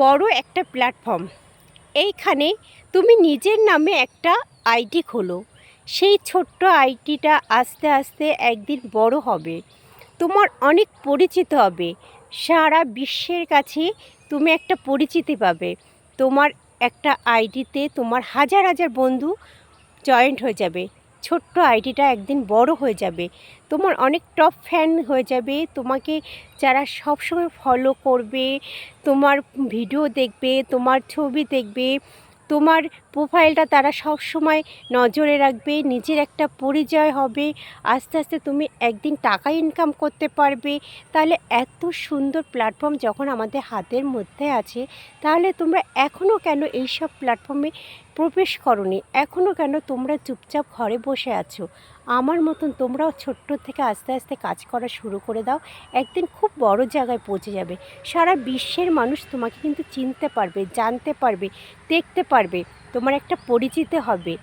বড় একটা প্ল্যাটফর্ম। এইখানে তুমি নিজের নামে একটা আইডি খোলো। সেই ছোট্ট আইডিটা আস্তে আস্তে একদিন বড় হবে, তোমার অনেক পরিচিত হবে। সারা বিশ্বের কাছে তুমি একটা পরিচিতি পাবে। তোমার একটা আইডিতে তোমার হাজার হাজার বন্ধু জয়েন্ট হয়ে যাবে। ছোট্ট আইডিটা একদিন বড় হয়ে যাবে, তোমার অনেক টপ ফ্যান হয়ে যাবে। তোমাকে যারা সবসময় ফলো করবে, তোমার ভিডিও দেখবে, তোমার ছবি দেখবে, তোমার প্রোফাইলটা তারা সব সময় নজরে রাখবে। নিজের একটা পরিচয় হবে। আস্তে আস্তে তুমি একদিন টাকা ইনকাম করতে পারবে। তাহলে এত সুন্দর প্ল্যাটফর্ম যখন আমাদের হাতের মধ্যে আছে, তাহলে তোমরা এখনও কেন এইসব প্ল্যাটফর্মে প্রবেশ করোনি? এখনও কেন তোমরা চুপচাপ ঘরে বসে আছো? আমার মতন তোমরাও ছোট্ট থেকে আস্তে আস্তে কাজ করা শুরু করে দাও। একদিন খুব বড় জায়গায় পৌঁছে যাবে। সারা বিশ্বের মানুষ তোমাকে কিন্তু চিনতে পারবে, জানতে পারবে, দেখতে পারবে। তোমার একটা পরিচিতি হবে।